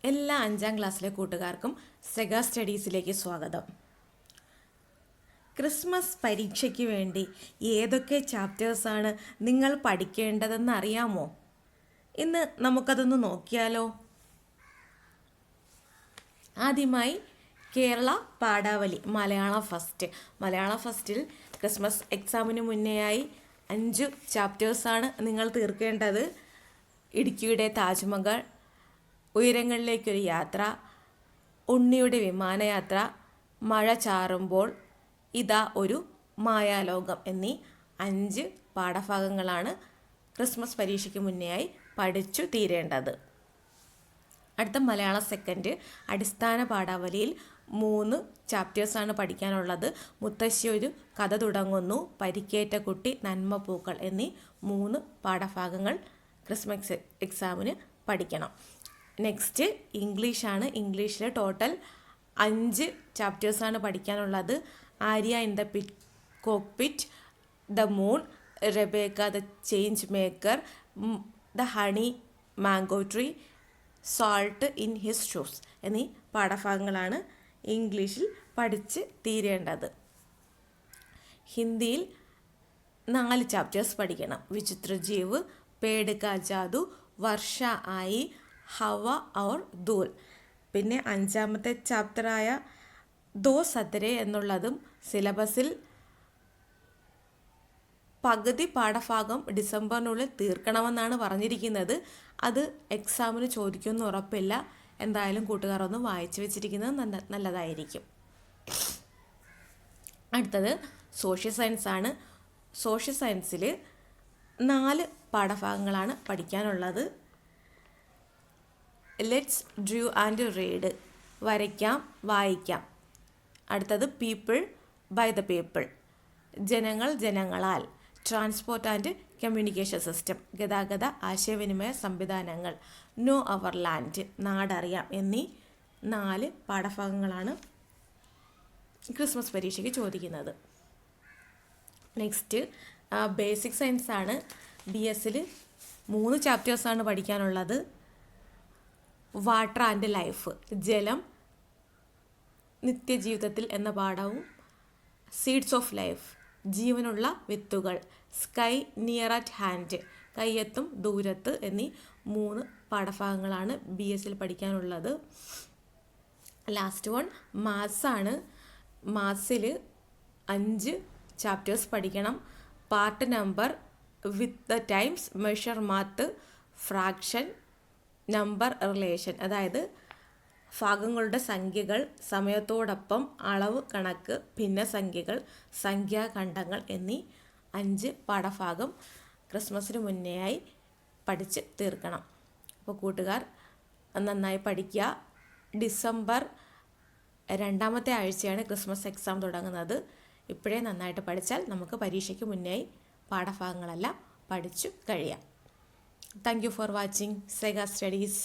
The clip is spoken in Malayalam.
എല്ലാ 5ാം ക്ലാസ്സിലെ കൂട്ടുകാർക്കും സെഗ സ്റ്റഡീസിലേക്ക് സ്വാഗതം. ക്രിസ്മസ് പരീക്ഷയ്ക്ക് വേണ്ടി ഏതൊക്കെ ചാപ്റ്റേഴ്സാണ് നിങ്ങൾ പഠിക്കേണ്ടതെന്ന് അറിയാമോ? ഇന്ന് നമുക്കതൊന്ന് നോക്കിയാലോ. ആദ്യമായി കേരള പാഠാവലി മലയാളം ഫസ്റ്റിൽ ക്രിസ്മസ് എക്സാമിന് മുന്നേയായി 5 ചാപ്റ്റേഴ്സാണ് നിങ്ങൾ തീർക്കേണ്ടത്. ഇടുക്കിയുടെ താജ്മഹൽ, ഉയരങ്ങളിലേക്കൊരു യാത്ര, ഉണ്ണിയുടെ വിമാനയാത്ര, മഴ ചാറുമ്പോൾ, ഇതാ ഒരു മായാലോകം എന്നീ 5 പാഠഭാഗങ്ങളാണ് ക്രിസ്മസ് പരീക്ഷയ്ക്ക് മുന്നേയായി പഠിച്ചു തീരേണ്ടത്. അടുത്ത മലയാളം സെക്കൻഡ് അടിസ്ഥാന പാഠാവലിയിൽ 3 ചാപ്റ്റേഴ്സാണ് പഠിക്കാനുള്ളത്. മുത്തശ്ശി ഒരു കഥ തുടങ്ങുന്നു, പരിക്കേറ്റ കുട്ടി, നന്മ പൂക്കൾ എന്നീ 3 പാഠഭാഗങ്ങൾ ക്രിസ്മസ് എക്സാമിന് പഠിക്കണം. നെക്സ്റ്റ് ഇംഗ്ലീഷാണ്. ഇംഗ്ലീഷിൽ ടോട്ടൽ 5 ചാപ്റ്റേഴ്സാണ് പഠിക്കാനുള്ളത്. Arya in the cockpit, the moon, Rebecca the change maker, the honey mango tree, salt in his shoes എന്നീ പാഠഭാഗങ്ങളാണ് ഇംഗ്ലീഷിൽ പഠിച്ച് തീരേണ്ടത്. ഹിന്ദിയിൽ 4 ചാപ്റ്റേഴ്സ് പഠിക്കണം. വിചിത്രജീവ്, പേട് കാ ജാദു, വർഷ ആയി, ഹവ ഔർ ധൂൽ. പിന്നെ 5ാമത്തെ ചാപ്റ്ററായ ദോ സതരെ എന്നുള്ളതും സിലബസിൽ പകുതി പാഠഭാഗം ഡിസംബറിനുള്ളിൽ തീർക്കണമെന്നാണ് പറഞ്ഞിരിക്കുന്നത്. അത് എക്സാമിന് ചോദിക്കുമെന്ന് ഉറപ്പില്ല. എന്തായാലും കൂട്ടുകാർ ഒന്ന് വായിച്ചു വെച്ചിരിക്കുന്നത് നല്ലതായിരിക്കും. അടുത്തത് സോഷ്യൽ സയൻസ് ആണ്. സോഷ്യൽ സയൻസിൽ 4 പാഠഭാഗങ്ങളാണ് പഠിക്കാനുള്ളത്. ലെറ്റ്സ് ഡ്രൂ ആൻഡ് റീഡ്, വരയ്ക്കാം വായിക്കാം. അടുത്തത് പീപ്പിൾ ബൈ ദ പീപ്പിൾ, ജനങ്ങൾ ജനങ്ങളാൽ, ട്രാൻസ്പോർട്ട് ആൻഡ് കമ്മ്യൂണിക്കേഷൻ സിസ്റ്റം, ഗതാഗത ആശയവിനിമയ സംവിധാനങ്ങൾ, നോ അവർ ലാൻഡ്, നാടറിയാം എന്നീ 4 പാഠഭാഗങ്ങളാണ് ക്രിസ്മസ് പരീക്ഷയ്ക്ക് ചോദിക്കുന്നത്. നെക്സ്റ്റ് ബേസിക് സയൻസ് ആണ്. BSൽ 3 ചാപ്റ്റേഴ്സാണ് പഠിക്കാനുള്ളത്. വാട്ടർ ആൻഡ് ലൈഫ്, ജലം നിത്യജീവിതത്തിൽ എന്ന പാഠവും, സീഡ്സ് ഓഫ് ലൈഫ്, ജീവനുള്ള വിത്തുകൾ, സ്കൈ നിയർ അറ്റ് ഹാൻഡ്, കയ്യെത്തും ദൂരത്ത് എന്നീ 3 പാഠഭാഗങ്ങളാണ് BSൽ പഠിക്കാനുള്ളത്. ലാസ്റ്റ് വൺ മാത്സ് ആണ്. മാത്സിൽ 5 ചാപ്റ്റേഴ്സ് പഠിക്കണം. Part number, with the times, measure math, fraction, number relation, അതായത് ഭാഗങ്ങളുടെ സംഖ്യകൾ, സമയത്തോടൊപ്പം അളവ് കണക്ക്, ഭിന്നസംഖ്യകൾ, സംഖ്യാഖണ്ഡങ്ങൾ എന്നീ 5 പാഠഭാഗം ക്രിസ്മസിന് മുന്നേയായി പഠിച്ച് തീർക്കണം. അപ്പോൾ കൂട്ടുകാർ നന്നായി പഠിക്കുക. ഡിസംബർ 2ാമത്തെ ആഴ്ചയാണ് ക്രിസ്മസ് എക്സാം തുടങ്ങുന്നത്. ഇപ്പോഴേ നന്നായിട്ട് പഠിച്ചാൽ നമുക്ക് പരീക്ഷയ്ക്ക് മുന്നേയായി പാഠഭാഗങ്ങളെല്ലാം പഠിച്ചു കഴിയാം. Thank you for watching Sega studies.